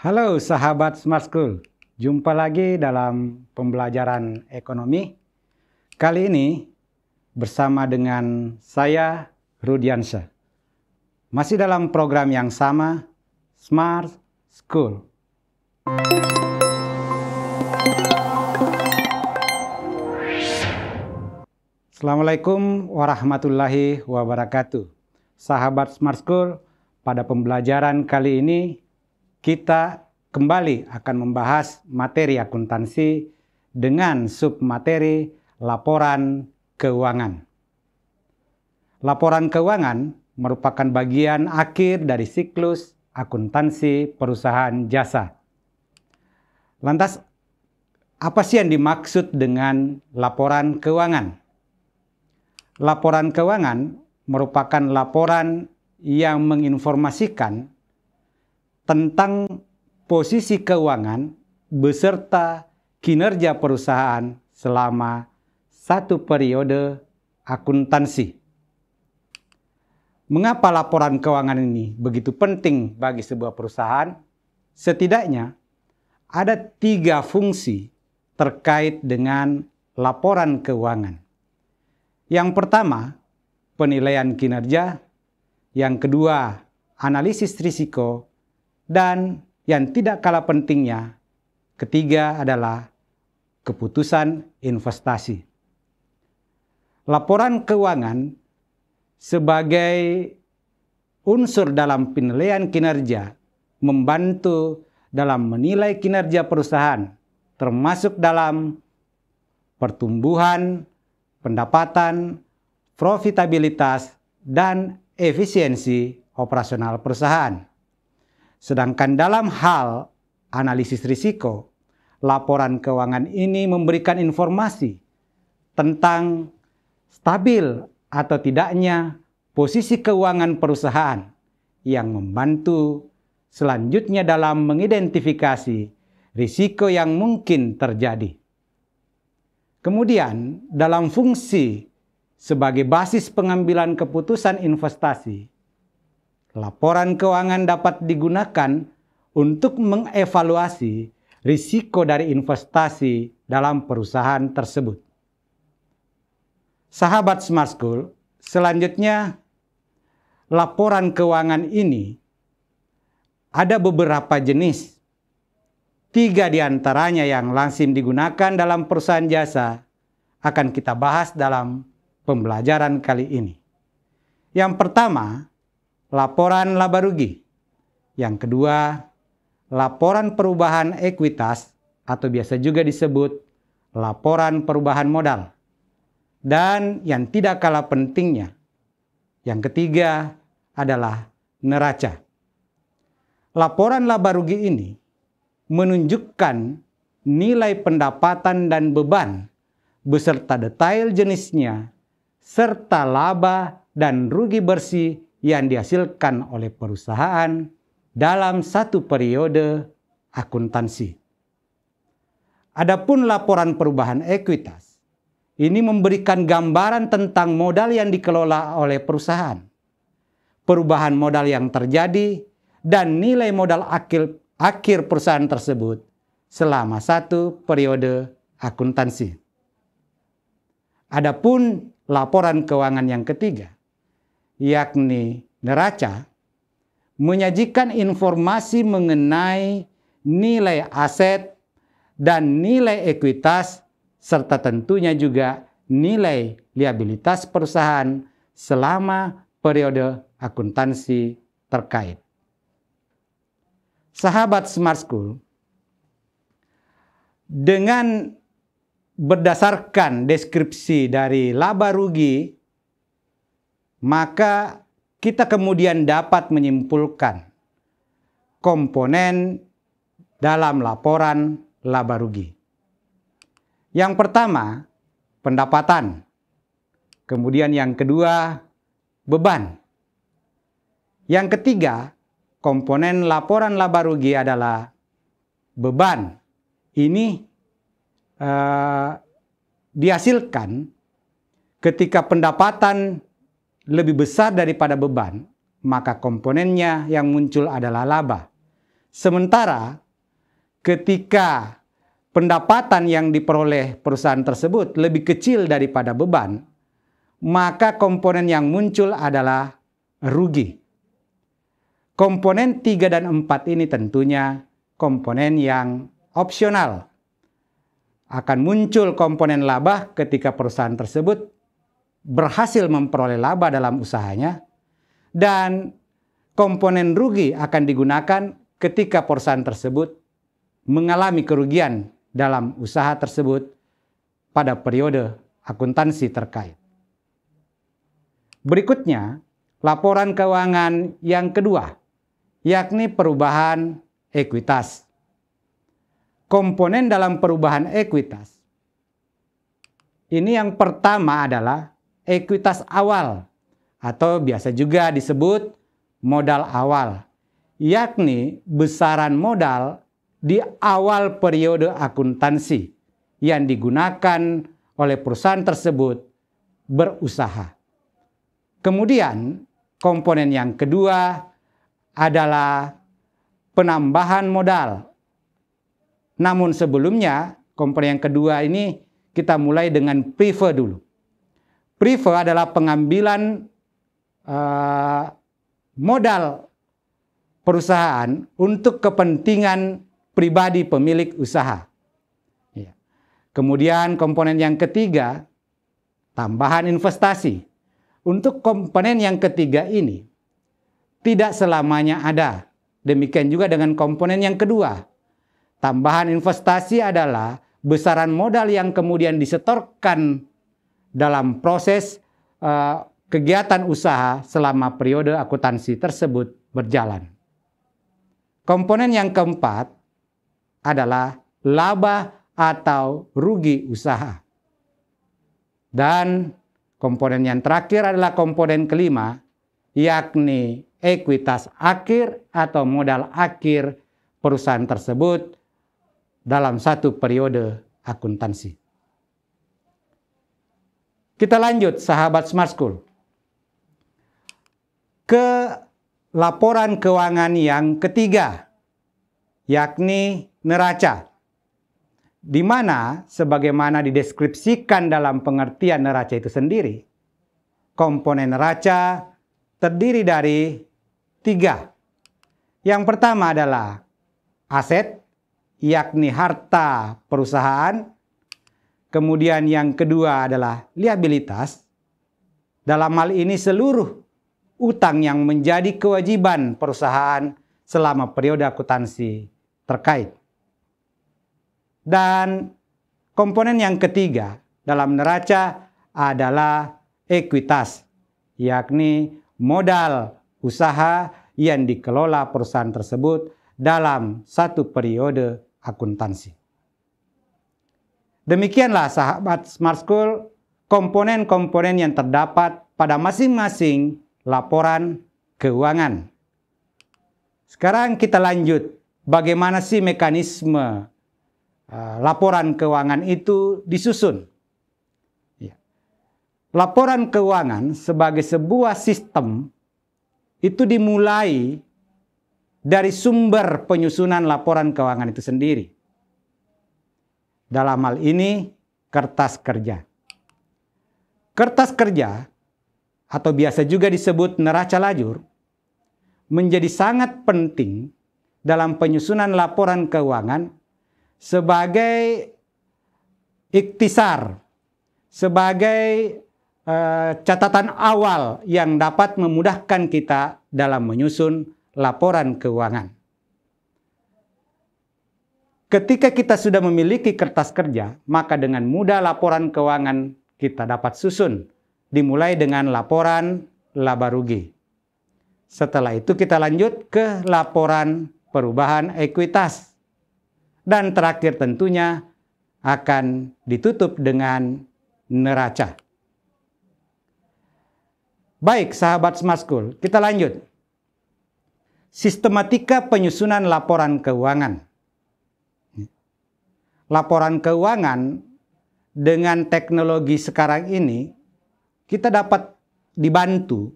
Halo sahabat Smart School, jumpa lagi dalam pembelajaran ekonomi. Kali ini bersama dengan saya Rudiansyah. Masih dalam program yang sama, Smart School. Assalamualaikum warahmatullahi wabarakatuh. Sahabat Smart School, pada pembelajaran kali ini kita kembali akan membahas materi akuntansi dengan submateri laporan keuangan. Laporan keuangan merupakan bagian akhir dari siklus akuntansi perusahaan jasa. Lantas, apa sih yang dimaksud dengan laporan keuangan? Laporan keuangan merupakan laporan yang menginformasikan tentang posisi keuangan beserta kinerja perusahaan selama satu periode akuntansi. Mengapa laporan keuangan ini begitu penting bagi sebuah perusahaan? Setidaknya ada 3 fungsi terkait dengan laporan keuangan. Yang pertama, penilaian kinerja. Yang kedua, analisis risiko. Dan yang tidak kalah pentingnya, ketiga adalah keputusan investasi. Laporan keuangan sebagai unsur dalam penilaian kinerja membantu dalam menilai kinerja perusahaan, termasuk dalam pertumbuhan, pendapatan, profitabilitas, dan efisiensi operasional perusahaan. Sedangkan dalam hal analisis risiko, laporan keuangan ini memberikan informasi tentang stabil atau tidaknya posisi keuangan perusahaan yang membantu selanjutnya dalam mengidentifikasi risiko yang mungkin terjadi. Kemudian, dalam fungsi sebagai basis pengambilan keputusan investasi, laporan keuangan dapat digunakan untuk mengevaluasi risiko dari investasi dalam perusahaan tersebut. Sahabat Smart School, selanjutnya laporan keuangan ini ada beberapa jenis. 3 diantaranya yang lazim digunakan dalam perusahaan jasa akan kita bahas dalam pembelajaran kali ini. Yang pertama, laporan laba rugi. Yang kedua, laporan perubahan ekuitas atau biasa juga disebut laporan perubahan modal. Dan yang tidak kalah pentingnya, yang ketiga adalah neraca. Laporan laba rugi ini menunjukkan nilai pendapatan dan beban beserta detail jenisnya serta laba dan rugi bersih yang dihasilkan oleh perusahaan dalam satu periode akuntansi. Adapun laporan perubahan ekuitas, ini memberikan gambaran tentang modal yang dikelola oleh perusahaan, perubahan modal yang terjadi, dan nilai modal akhir perusahaan tersebut selama satu periode akuntansi. Adapun laporan keuangan yang ketiga, yakni neraca, menyajikan informasi mengenai nilai aset dan nilai ekuitas serta tentunya juga nilai liabilitas perusahaan selama periode akuntansi terkait. Sahabat Smart School, dengan berdasarkan deskripsi dari laba rugi, maka kita kemudian dapat menyimpulkan komponen dalam laporan laba rugi. Yang pertama, pendapatan. Kemudian yang kedua, beban. Yang ketiga, komponen laporan laba rugi adalah beban. Ini dihasilkan ketika pendapatan lebih besar daripada beban, maka komponennya yang muncul adalah laba. Sementara ketika pendapatan yang diperoleh perusahaan tersebut lebih kecil daripada beban, maka komponen yang muncul adalah rugi. Komponen 3 dan 4 ini tentunya komponen yang opsional. Akan muncul komponen laba ketika perusahaan tersebut berhasil memperoleh laba dalam usahanya, dan komponen rugi akan digunakan ketika perusahaan tersebut mengalami kerugian dalam usaha tersebut pada periode akuntansi terkait. Berikutnya, laporan keuangan yang kedua, yakni perubahan ekuitas. Komponen dalam perubahan ekuitas ini yang pertama adalah ekuitas awal atau biasa juga disebut modal awal, yakni besaran modal di awal periode akuntansi yang digunakan oleh perusahaan tersebut berusaha. Kemudian komponen yang kedua adalah penambahan modal. Namun sebelumnya komponen yang kedua ini kita mulai dengan prive dulu. Prive adalah pengambilan modal perusahaan untuk kepentingan pribadi pemilik usaha. Ya. Kemudian komponen yang ketiga, tambahan investasi. Untuk komponen yang ketiga ini tidak selamanya ada. Demikian juga dengan komponen yang kedua. Tambahan investasi adalah besaran modal yang kemudian disetorkan dalam proses kegiatan usaha selama periode akuntansi tersebut berjalan. Komponen yang keempat adalah laba atau rugi usaha. Dan komponen yang terakhir adalah komponen kelima, yakni ekuitas akhir atau modal akhir perusahaan tersebut dalam satu periode akuntansi. Kita lanjut, sahabat Smart School, ke laporan keuangan yang ketiga, yakni neraca, di mana sebagaimana dideskripsikan dalam pengertian neraca itu sendiri, komponen neraca terdiri dari 3. Yang pertama adalah aset, yakni harta perusahaan. Kemudian yang kedua adalah liabilitas. Dalam hal ini seluruh utang yang menjadi kewajiban perusahaan selama periode akuntansi terkait. Dan komponen yang ketiga dalam neraca adalah ekuitas, yakni modal usaha yang dikelola perusahaan tersebut dalam satu periode akuntansi. Demikianlah sahabat Smart School komponen-komponen yang terdapat pada masing-masing laporan keuangan. Sekarang kita lanjut, bagaimana sih mekanisme laporan keuangan itu disusun. Ya. Laporan keuangan sebagai sebuah sistem itu dimulai dari sumber penyusunan laporan keuangan itu sendiri. Dalam hal ini, kertas kerja. Kertas kerja, atau biasa juga disebut neraca lajur, menjadi sangat penting dalam penyusunan laporan keuangan sebagai ikhtisar, sebagai catatan awal yang dapat memudahkan kita dalam menyusun laporan keuangan. Ketika kita sudah memiliki kertas kerja, maka dengan mudah laporan keuangan kita dapat susun, dimulai dengan laporan laba rugi. Setelah itu kita lanjut ke laporan perubahan ekuitas. Dan terakhir tentunya akan ditutup dengan neraca. Baik, sahabat Smart School, kita lanjut. Sistematika penyusunan laporan keuangan. Laporan keuangan dengan teknologi sekarang ini, kita dapat dibantu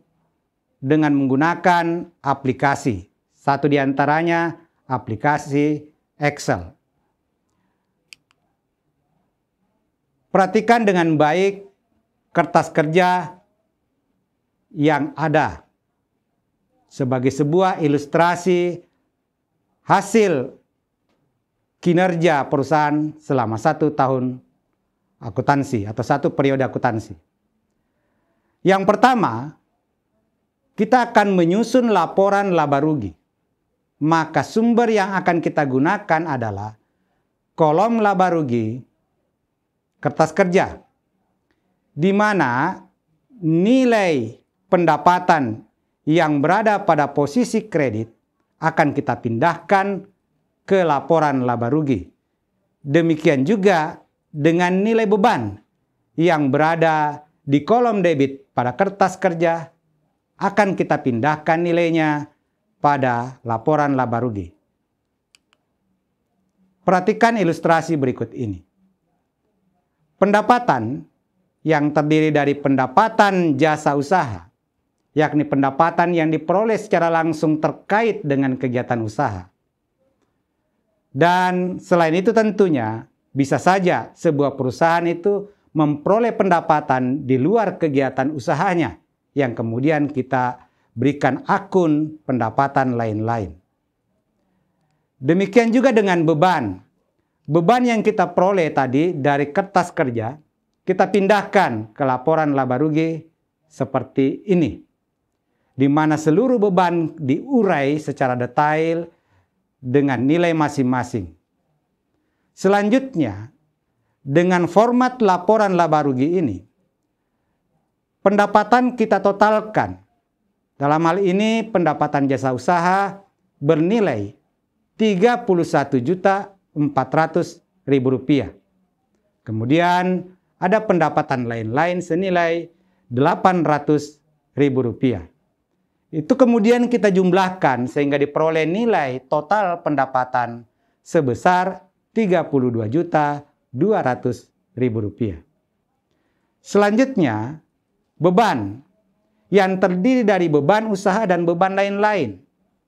dengan menggunakan aplikasi. Satu di antaranya aplikasi Excel. Perhatikan dengan baik kertas kerja yang ada sebagai sebuah ilustrasi hasil kinerja perusahaan selama 1 tahun akuntansi atau 1 periode akuntansi. Yang pertama, kita akan menyusun laporan laba rugi. Maka sumber yang akan kita gunakan adalah kolom laba rugi kertas kerja, di mana nilai pendapatan yang berada pada posisi kredit akan kita pindahkan ke laporan laba rugi. Demikian juga dengan nilai beban yang berada di kolom debit pada kertas kerja akan kita pindahkan nilainya pada laporan laba rugi. Perhatikan ilustrasi berikut ini. Pendapatan yang terdiri dari pendapatan jasa usaha, yakni pendapatan yang diperoleh secara langsung terkait dengan kegiatan usaha. Dan selain itu tentunya bisa saja sebuah perusahaan itu memperoleh pendapatan di luar kegiatan usahanya yang kemudian kita berikan akun pendapatan lain-lain. Demikian juga dengan beban. Beban yang kita peroleh tadi dari kertas kerja, kita pindahkan ke laporan laba rugi seperti ini, di mana seluruh beban diurai secara detail dengan nilai masing-masing. Selanjutnya, dengan format laporan laba rugi ini, pendapatan kita totalkan. Dalam hal ini pendapatan jasa usaha bernilai Rp31.400.000. Kemudian ada pendapatan lain-lain senilai Rp800.000. Itu kemudian kita jumlahkan sehingga diperoleh nilai total pendapatan sebesar Rp32.200.000. Selanjutnya, beban yang terdiri dari beban usaha dan beban lain-lain.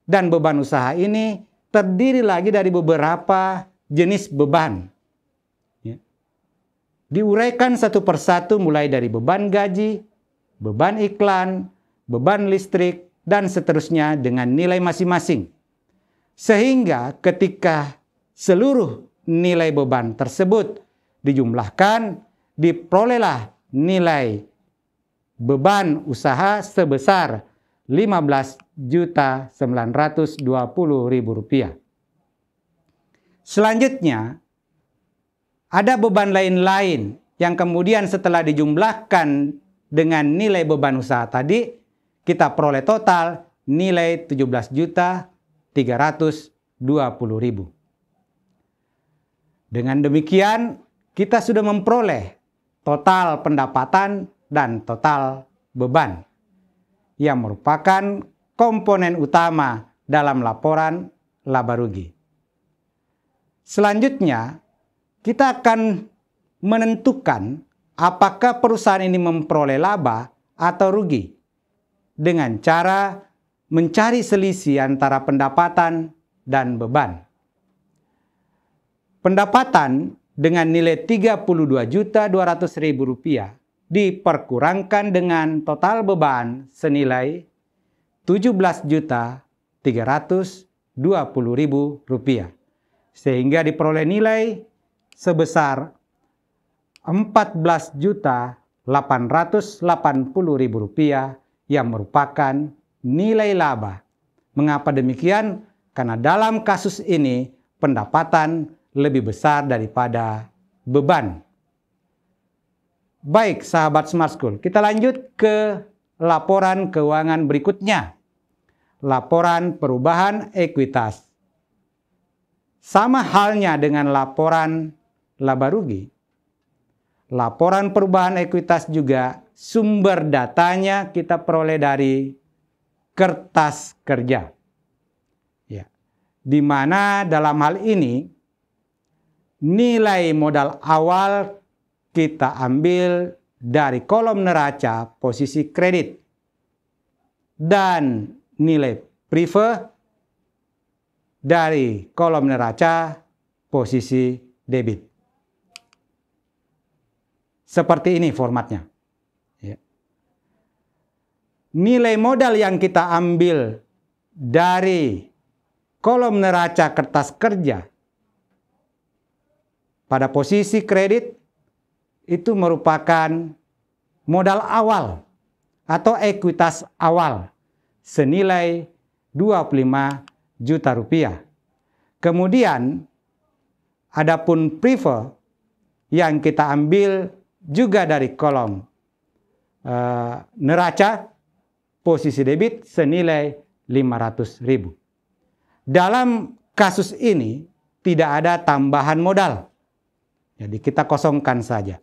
Dan beban usaha ini terdiri lagi dari beberapa jenis beban. Diuraikan satu persatu mulai dari beban gaji, beban iklan, beban listrik, dan seterusnya dengan nilai masing-masing. Sehingga ketika seluruh nilai beban tersebut dijumlahkan, diperolehlah nilai beban usaha sebesar Rp15.920.000. Selanjutnya, ada beban lain-lain yang kemudian setelah dijumlahkan dengan nilai beban usaha tadi, kita peroleh total nilai Rp17.320.000. Dengan demikian, kita sudah memperoleh total pendapatan dan total beban yang merupakan komponen utama dalam laporan laba rugi. Selanjutnya, kita akan menentukan apakah perusahaan ini memperoleh laba atau rugi dengan cara mencari selisih antara pendapatan dan beban. Pendapatan dengan nilai Rp32.200.000 diperkurangkan dengan total beban senilai Rp17.320.000, sehingga diperoleh nilai sebesar Rp14.880.000 yang merupakan nilai laba. Mengapa demikian? Karena dalam kasus ini pendapatan lebih besar daripada beban. Baik, sahabat Smart School, kita lanjut ke laporan keuangan berikutnya. Laporan perubahan ekuitas. Sama halnya dengan laporan laba rugi. Laporan perubahan ekuitas juga sumber datanya kita peroleh dari kertas kerja. Ya. Di mana dalam hal ini nilai modal awal kita ambil dari kolom neraca posisi kredit dan nilai prefer dari kolom neraca posisi debit. Seperti ini formatnya. Ya. Nilai modal yang kita ambil dari kolom neraca kertas kerja pada posisi kredit itu merupakan modal awal atau ekuitas awal senilai 25 juta rupiah. Kemudian adapun prefer yang kita ambil juga dari kolom neraca posisi debit senilai 500.000. Dalam kasus ini tidak ada tambahan modal. Jadi kita kosongkan saja.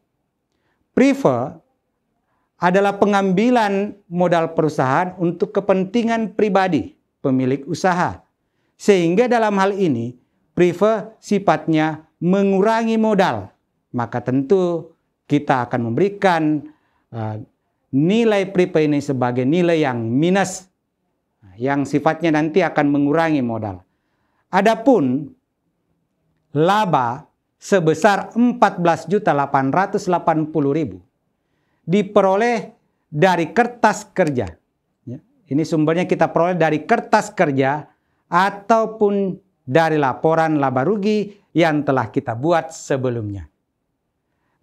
Prefer adalah pengambilan modal perusahaan untuk kepentingan pribadi pemilik usaha. Sehingga dalam hal ini prefer sifatnya mengurangi modal. Maka tentu kita akan memberikan nilai prefer ini sebagai nilai yang minus, yang sifatnya nanti akan mengurangi modal. Adapun laba sebesar 14.880.000 diperoleh dari kertas kerja. Ini sumbernya kita peroleh dari kertas kerja ataupun dari laporan laba rugi yang telah kita buat sebelumnya.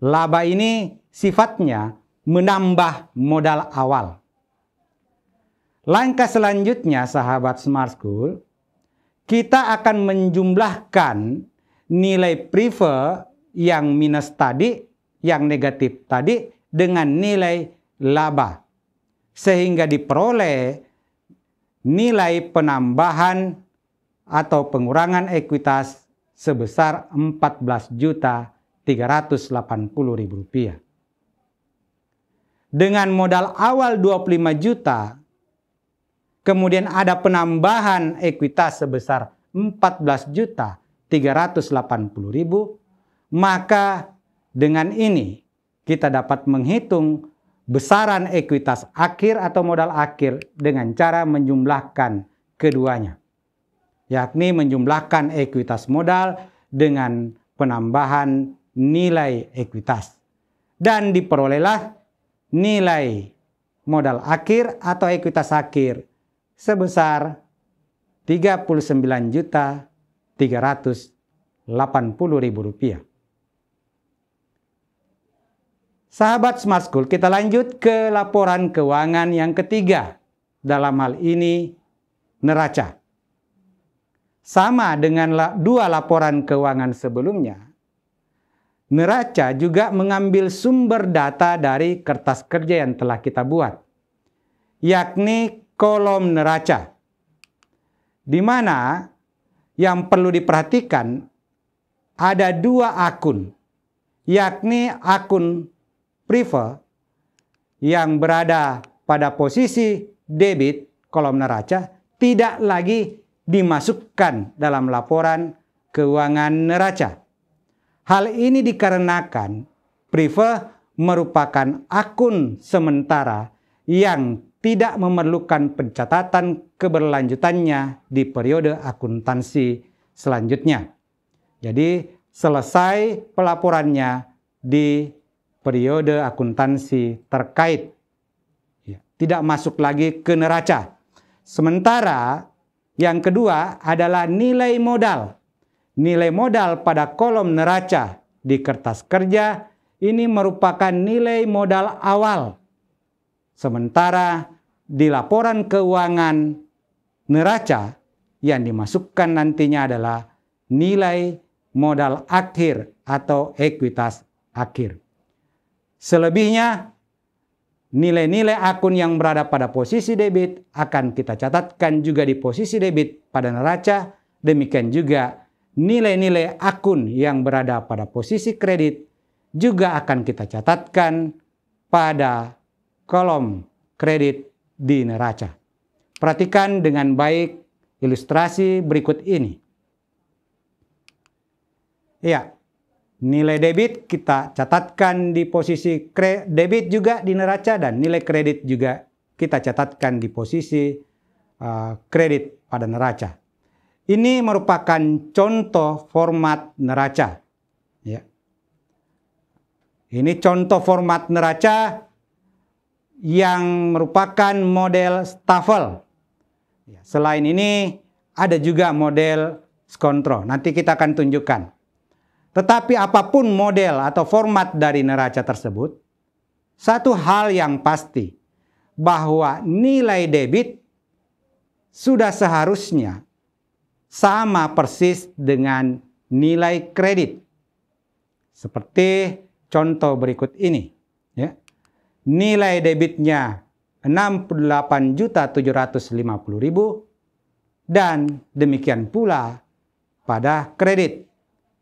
Laba ini sifatnya menambah modal awal. Langkah selanjutnya, sahabat Smart School, kita akan menjumlahkan nilai prefer yang minus tadi, yang negatif tadi, dengan nilai laba. Sehingga diperoleh nilai penambahan atau pengurangan ekuitas sebesar 14.380.000 rupiah. Dengan modal awal 25 juta, kemudian ada penambahan ekuitas sebesar 14.380.000, maka dengan ini kita dapat menghitung besaran ekuitas akhir atau modal akhir dengan cara menjumlahkan keduanya, yakni menjumlahkan ekuitas modal dengan penambahan nilai ekuitas, dan diperolehlah nilai modal akhir atau ekuitas akhir sebesar 39.380.000 rupiah. Sahabat Smart School, kita lanjut ke laporan keuangan yang ketiga. Dalam hal ini neraca. Sama dengan dua laporan keuangan sebelumnya, neraca juga mengambil sumber data dari kertas kerja yang telah kita buat, yakni kolom neraca, di mana yang perlu diperhatikan ada dua akun, yakni akun prefer yang berada pada posisi debit kolom neraca tidak lagi dimasukkan dalam laporan keuangan neraca. Hal ini dikarenakan prefer merupakan akun sementara yang tidak memerlukan pencatatan keberlanjutannya di periode akuntansi selanjutnya. Jadi selesai pelaporannya di periode akuntansi terkait, tidak masuk lagi ke neraca. Sementara yang kedua adalah nilai modal. Nilai modal pada kolom neraca di kertas kerja ini merupakan nilai modal awal. Sementara di laporan keuangan neraca yang dimasukkan nantinya adalah nilai modal akhir atau ekuitas akhir. Selebihnya, nilai-nilai akun yang berada pada posisi debit akan kita catatkan juga di posisi debit pada neraca. Demikian juga nilai-nilai akun yang berada pada posisi kredit juga akan kita catatkan pada kolom kredit di neraca. Perhatikan dengan baik ilustrasi berikut ini. Ya. Nilai debit kita catatkan di posisi debit juga di neraca, dan nilai kredit juga kita catatkan di posisi kredit pada neraca. Ini merupakan contoh format neraca. Ya. Ini contoh format neraca yang merupakan model Staffel. Selain ini ada juga model skontro. Nanti kita akan tunjukkan. Tetapi apapun model atau format dari neraca tersebut, satu hal yang pasti, bahwa nilai debit sudah seharusnya sama persis dengan nilai kredit. Seperti contoh berikut ini. Ya. Nilai debitnya 68.750.000 dan demikian pula pada kredit.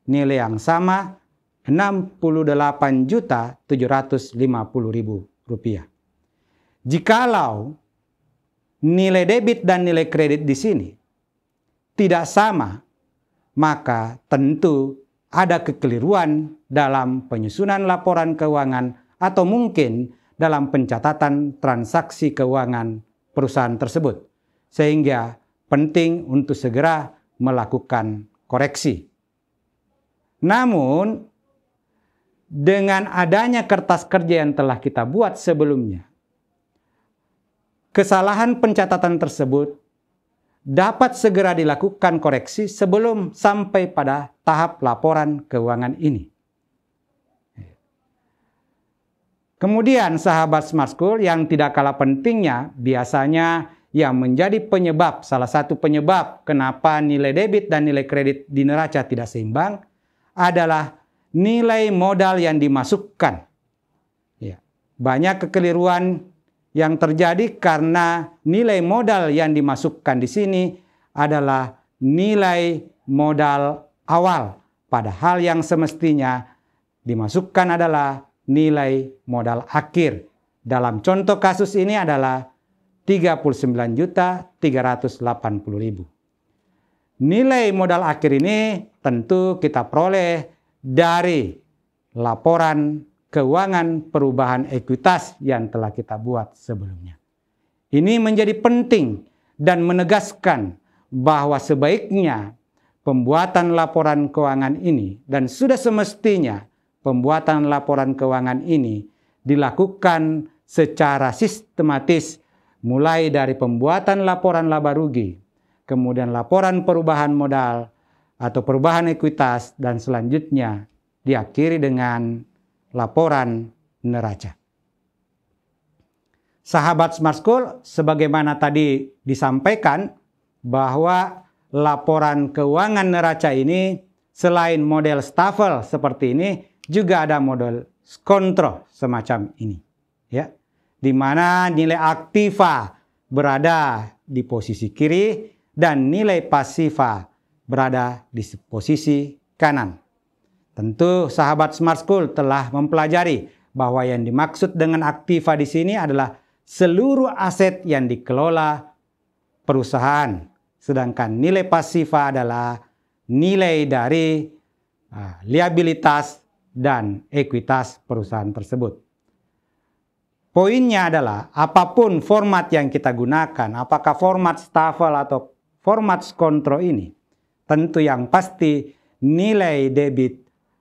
Nilai yang sama 68.750.000 rupiah. Jikalau nilai debit dan nilai kredit di sini tidak sama, maka tentu ada kekeliruan dalam penyusunan laporan keuangan atau mungkin dalam pencatatan transaksi keuangan perusahaan tersebut. Sehingga penting untuk segera melakukan koreksi. Namun, dengan adanya kertas kerja yang telah kita buat sebelumnya, kesalahan pencatatan tersebut dapat segera dilakukan koreksi sebelum sampai pada tahap laporan keuangan ini. Kemudian sahabat Smart School, yang tidak kalah pentingnya biasanya yang menjadi penyebab, salah satu penyebab kenapa nilai debit dan nilai kredit di neraca tidak seimbang adalah nilai modal yang dimasukkan. Ya, banyak kekeliruan yang terjadi karena nilai modal yang dimasukkan di sini adalah nilai modal awal, padahal yang semestinya dimasukkan adalah nilai modal akhir. Dalam contoh kasus ini adalah 39.380.000. Nilai modal akhir ini tentu kita peroleh dari laporan keuangan perubahan ekuitas yang telah kita buat sebelumnya. Ini menjadi penting dan menegaskan bahwa sebaiknya pembuatan laporan keuangan ini dan sudah semestinya pembuatan laporan keuangan ini dilakukan secara sistematis, mulai dari pembuatan laporan laba rugi, kemudian laporan perubahan modal atau perubahan ekuitas, dan selanjutnya diakhiri dengan laporan neraca. Sahabat Smart School, sebagaimana tadi disampaikan bahwa laporan keuangan neraca ini selain model Staffel seperti ini, juga ada model skontro semacam ini, ya, di mana nilai aktiva berada di posisi kiri dan nilai pasiva berada di posisi kanan. Tentu sahabat Smart School telah mempelajari bahwa yang dimaksud dengan aktiva di sini adalah seluruh aset yang dikelola perusahaan, sedangkan nilai pasiva adalah nilai dari liabilitas dan ekuitas perusahaan tersebut. Poinnya adalah apapun format yang kita gunakan, apakah format Staffel atau format skontro ini, tentu yang pasti nilai debit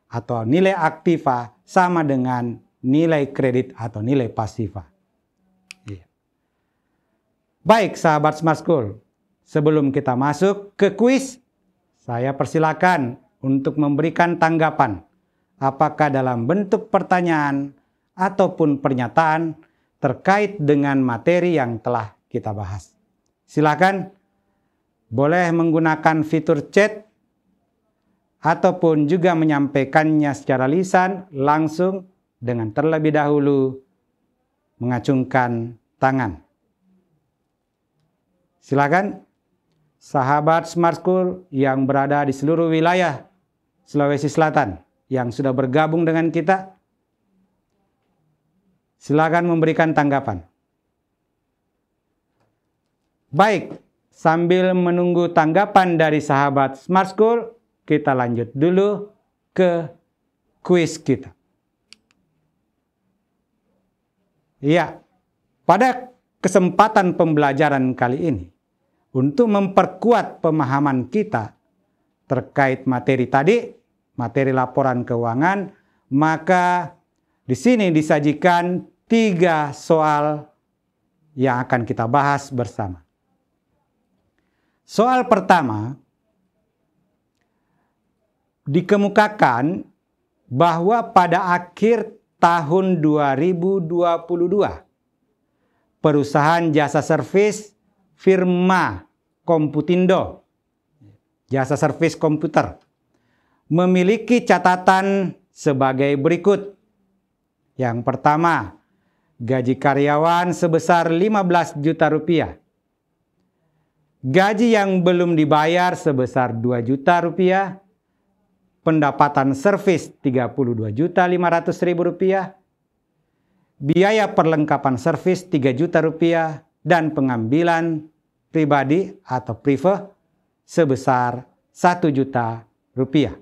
atau nilai aktiva sama dengan nilai kredit atau nilai pasiva. Baik sahabat Smart School, sebelum kita masuk ke kuis, saya persilakan untuk memberikan tanggapan, apakah dalam bentuk pertanyaan ataupun pernyataan terkait dengan materi yang telah kita bahas. Silakan, boleh menggunakan fitur chat ataupun juga menyampaikannya secara lisan langsung dengan terlebih dahulu mengacungkan tangan. Silakan sahabat Smart School yang berada di seluruh wilayah Sulawesi Selatan yang sudah bergabung dengan kita, silakan memberikan tanggapan. Baik, sambil menunggu tanggapan dari sahabat Smart School, kita lanjut dulu ke kuis kita. Ya, pada kesempatan pembelajaran kali ini, untuk memperkuat pemahaman kita terkait materi tadi, materi laporan keuangan, maka di sini disajikan 3 soal yang akan kita bahas bersama. Soal pertama, dikemukakan bahwa pada akhir tahun 2022, perusahaan jasa servis firma Komputindo, jasa servis komputer, memiliki catatan sebagai berikut. Yang pertama, gaji karyawan sebesar 15 juta rupiah. Gaji yang belum dibayar sebesar 2 juta rupiah. Pendapatan servis 32.500.000 rupiah. Biaya perlengkapan servis 3 juta rupiah. Dan pengambilan pribadi atau prive sebesar 1 juta rupiah.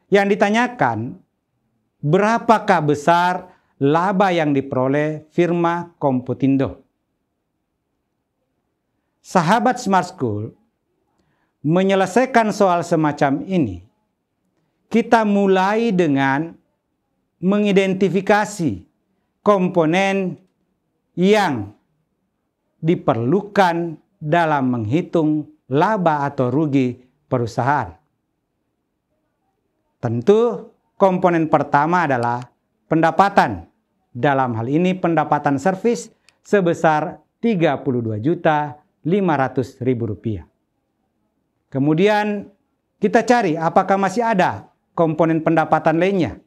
Yang ditanyakan, berapakah besar laba yang diperoleh firma Komputindo? Sahabat Smart School, menyelesaikan soal semacam ini, kita mulai dengan mengidentifikasi komponen yang diperlukan dalam menghitung laba atau rugi perusahaan. Tentu komponen pertama adalah pendapatan. Dalam hal ini pendapatan servis sebesar 32.500.000 rupiah. Kemudian kita cari apakah masih ada komponen pendapatan lainnya.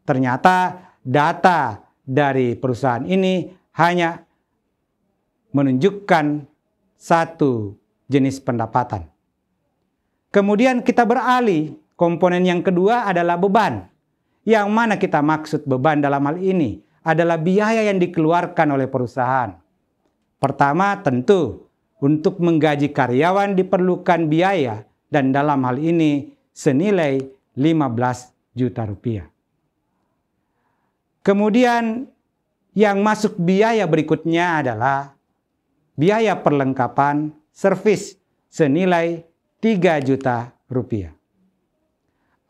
Ternyata data dari perusahaan ini hanya menunjukkan satu jenis pendapatan. Kemudian kita beralih, komponen yang kedua adalah beban. Yang mana kita maksud beban dalam hal ini adalah biaya yang dikeluarkan oleh perusahaan. Pertama, tentu untuk menggaji karyawan diperlukan biaya dan dalam hal ini senilai 15 juta rupiah. Kemudian yang masuk biaya berikutnya adalah biaya perlengkapan servis senilai 3 juta rupiah.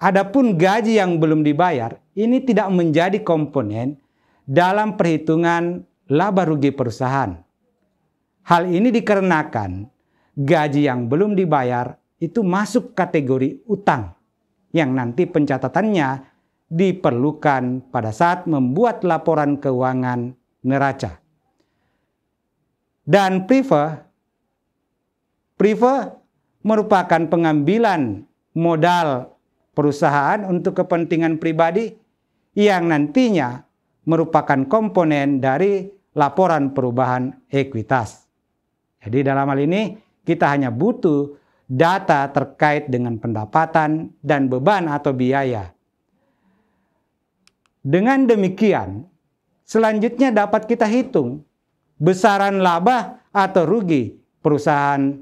Adapun gaji yang belum dibayar, ini tidak menjadi komponen dalam perhitungan laba rugi perusahaan. Hal ini dikarenakan gaji yang belum dibayar itu masuk kategori utang yang nanti pencatatannya diperlukan pada saat membuat laporan keuangan neraca. Dan prive merupakan pengambilan modal perusahaan untuk kepentingan pribadi yang nantinya merupakan komponen dari laporan perubahan ekuitas. Jadi dalam hal ini kita hanya butuh data terkait dengan pendapatan dan beban atau biaya. Dengan demikian, selanjutnya dapat kita hitung besaran laba atau rugi perusahaan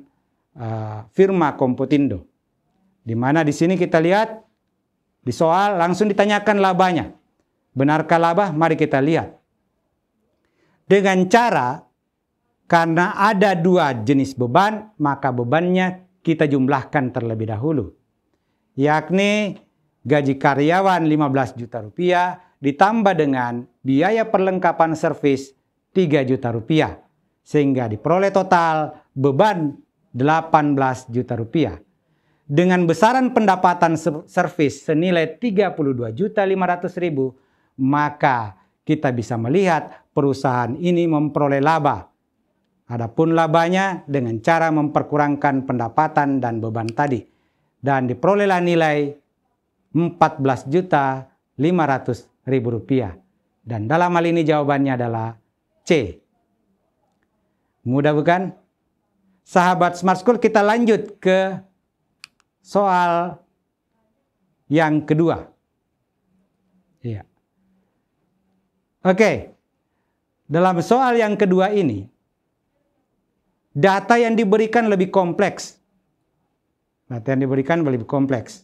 firma Komputindo. Di mana di sini kita lihat di soal langsung ditanyakan labanya. Benarkah laba? Mari kita lihat. Dengan cara, karena ada 2 jenis beban, maka bebannya kita jumlahkan terlebih dahulu. Yakni gaji karyawan 15 juta rupiah ditambah dengan biaya perlengkapan servis 3 juta rupiah. Sehingga diperoleh total beban 18 juta rupiah. Dengan besaran pendapatan servis senilai 32.500.000, maka kita bisa melihat perusahaan ini memperoleh laba. Adapun labanya dengan cara memperkurangkan pendapatan dan beban tadi. Dan diperolehlah nilai 14.500.000 rupiah. Dan dalam hal ini jawabannya adalah C. Mudah bukan? Sahabat Smart School, kita lanjut ke soal yang kedua. Iya. Oke. Dalam soal yang kedua ini, data yang diberikan lebih kompleks. Data yang diberikan lebih kompleks.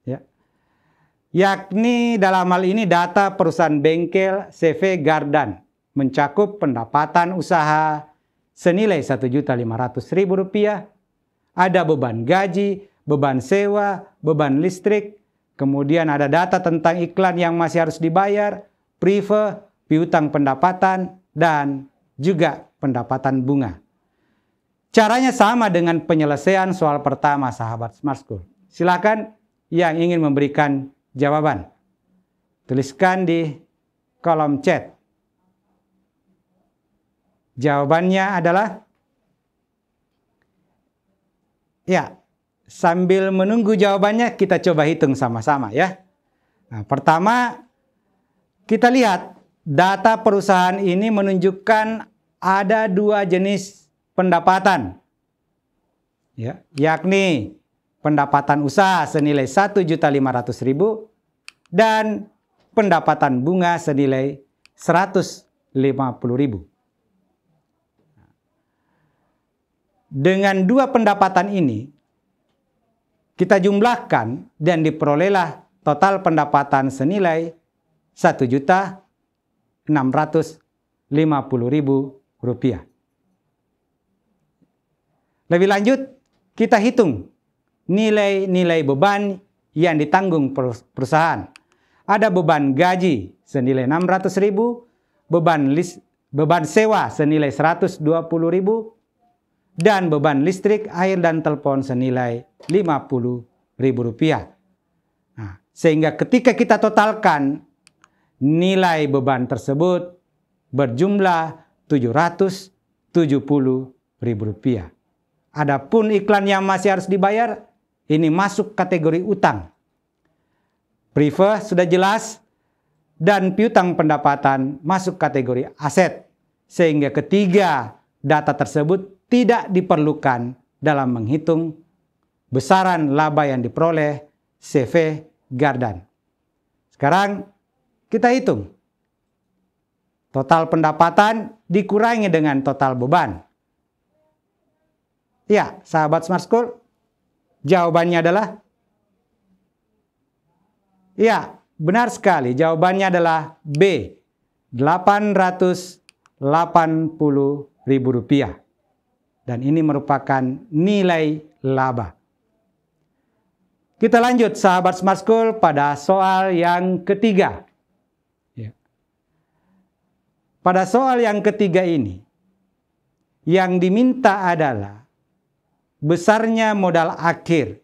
Ya. Yakni dalam hal ini data perusahaan bengkel CV Gardan. Mencakup pendapatan usaha senilai Rp1.500.000, ada beban gaji, beban sewa, beban listrik, kemudian ada data tentang iklan yang masih harus dibayar, prive, piutang pendapatan, dan juga pendapatan bunga. Caranya sama dengan penyelesaian soal pertama, sahabat Smart School. Silakan yang ingin memberikan jawaban, tuliskan di kolom chat. Jawabannya adalah, ya, sambil menunggu jawabannya kita coba hitung sama-sama ya. Nah, pertama kita lihat data perusahaan ini menunjukkan ada dua jenis pendapatan, ya, yakni pendapatan usaha senilai Rp1.500.000 dan pendapatan bunga senilai Rp150.000. Dengan dua pendapatan ini, kita jumlahkan dan diperolehlah total pendapatan senilai Rp1.650.000. Lebih lanjut, kita hitung nilai-nilai beban yang ditanggung perusahaan. Ada beban gaji senilai Rp600.000, beban sewa senilai Rp120.000, dan beban listrik, air, dan telepon senilai Rp50.000. Nah, sehingga ketika kita totalkan, nilai beban tersebut berjumlah Rp770.000. Adapun iklan yang masih harus dibayar, ini masuk kategori utang. Prive sudah jelas, dan piutang pendapatan masuk kategori aset. Sehingga ketiga data tersebut tidak diperlukan dalam menghitung besaran laba yang diperoleh CV Gardan. Sekarang kita hitung. Total pendapatan dikurangi dengan total beban. Ya, sahabat Smart School, jawabannya adalah, ya, benar sekali. Jawabannya adalah B, Rp880.000. Dan ini merupakan nilai laba. Kita lanjut, sahabat Smart School, pada soal yang ketiga. Ya. Pada soal yang ketiga ini, yang diminta adalah besarnya modal akhir.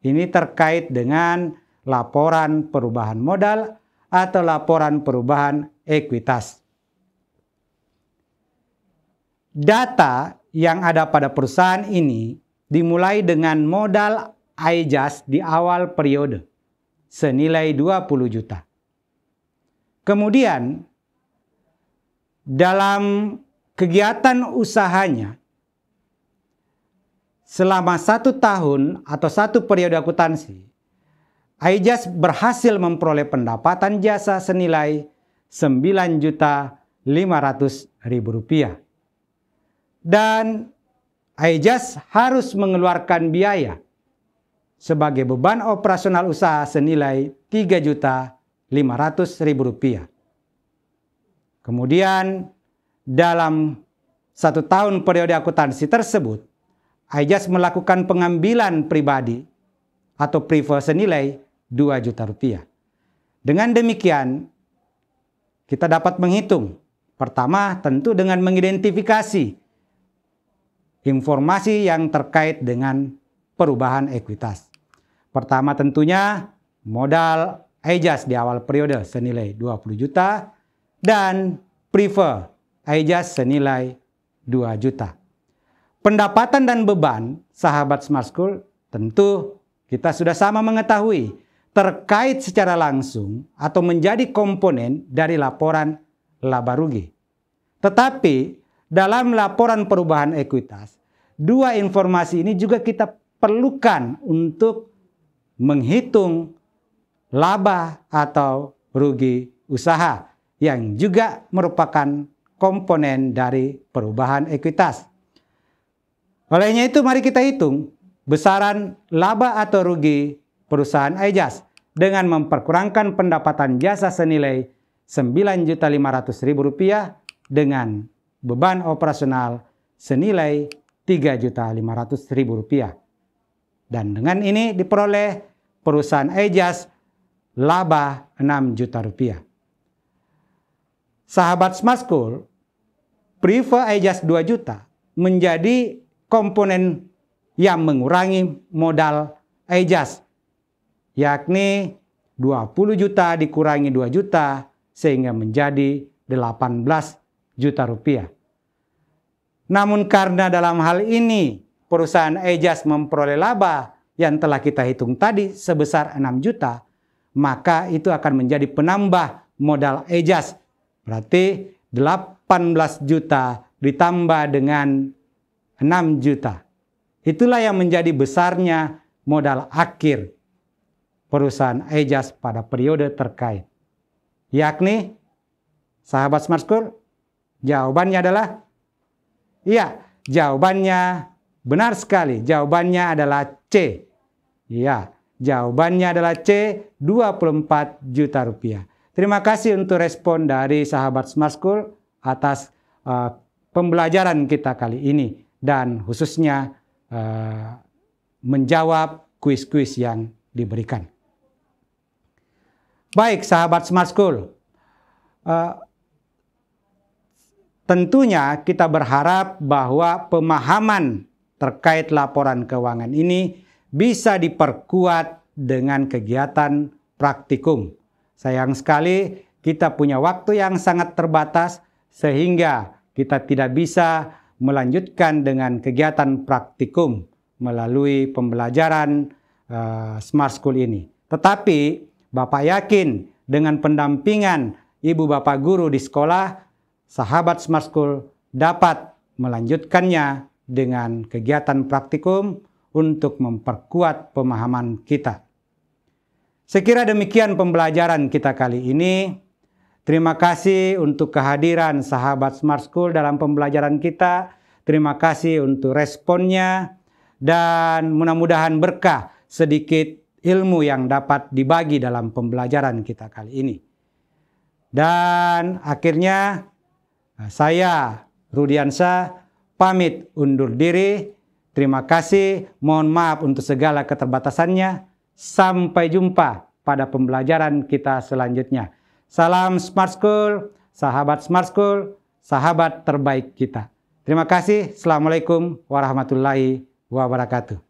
Ini terkait dengan laporan perubahan modal atau laporan perubahan ekuitas. Data yang ada pada perusahaan ini dimulai dengan modal IJAS di awal periode senilai 20 juta. Kemudian dalam kegiatan usahanya selama 1 tahun atau 1 periode akuntansi, IJAS berhasil memperoleh pendapatan jasa senilai Rp9.500.000. Dan IJAS harus mengeluarkan biaya sebagai beban operasional usaha senilai Rp3.500.000. Kemudian dalam 1 tahun periode akuntansi tersebut, IJAS melakukan pengambilan pribadi atau prive senilai Rp2 juta. Dengan demikian, kita dapat menghitung. Pertama, tentu dengan mengidentifikasi informasi yang terkait dengan perubahan ekuitas. Pertama tentunya modal IJAS di awal periode senilai 20 juta dan prive IJAS senilai 2 juta. Pendapatan dan beban, sahabat Smart School, tentu kita sudah sama mengetahui terkait secara langsung atau menjadi komponen dari laporan laba rugi. Tetapi dalam laporan perubahan ekuitas, dua informasi ini juga kita perlukan untuk menghitung laba atau rugi usaha yang juga merupakan komponen dari perubahan ekuitas. Olehnya itu mari kita hitung besaran laba atau rugi perusahaan IJAS dengan memperkurangkan pendapatan jasa senilai Rp9.500.000 dengan beban operasional senilai Rp3.500.000. Dan dengan ini diperoleh perusahaan Aegis laba Rp6 juta. Sahabat Smart School, prefer Aegis 2 juta menjadi komponen yang mengurangi modal Aegis, yakni 20 juta dikurangi 2 juta sehingga menjadi 18 juta rupiah. Namun karena dalam hal ini perusahaan Aegis memperoleh laba yang telah kita hitung tadi sebesar 6 juta, maka itu akan menjadi penambah modal Aegis. Berarti 18 juta ditambah dengan 6 juta. Itulah yang menjadi besarnya modal akhir perusahaan Aegis pada periode terkait. Yakni, sahabat Smart School, jawabannya adalah, iya, jawabannya benar sekali. Jawabannya adalah C. Iya, jawabannya adalah C, 24 juta rupiah. Terima kasih untuk respon dari sahabat Smart School atas pembelajaran kita kali ini. Dan khususnya menjawab kuis-kuis yang diberikan. Baik, sahabat Smart School. Tentunya kita berharap bahwa pemahaman terkait laporan keuangan ini bisa diperkuat dengan kegiatan praktikum. Sayang sekali kita punya waktu yang sangat terbatas sehingga kita tidak bisa melanjutkan dengan kegiatan praktikum melalui pembelajaran Smart School ini. Tetapi Bapak yakin dengan pendampingan ibu bapak guru di sekolah, sahabat Smart School dapat melanjutkannya dengan kegiatan praktikum untuk memperkuat pemahaman kita. Sekira demikian pembelajaran kita kali ini. Terima kasih untuk kehadiran sahabat Smart School dalam pembelajaran kita. Terima kasih untuk responnya dan mudah-mudahan berkah sedikit ilmu yang dapat dibagi dalam pembelajaran kita kali ini. Dan akhirnya saya Rudiansyah pamit undur diri. Terima kasih, mohon maaf untuk segala keterbatasannya. Sampai jumpa pada pembelajaran kita selanjutnya. Salam Smart School, sahabat Smart School, sahabat terbaik kita. Terima kasih. Assalamualaikum warahmatullahi wabarakatuh.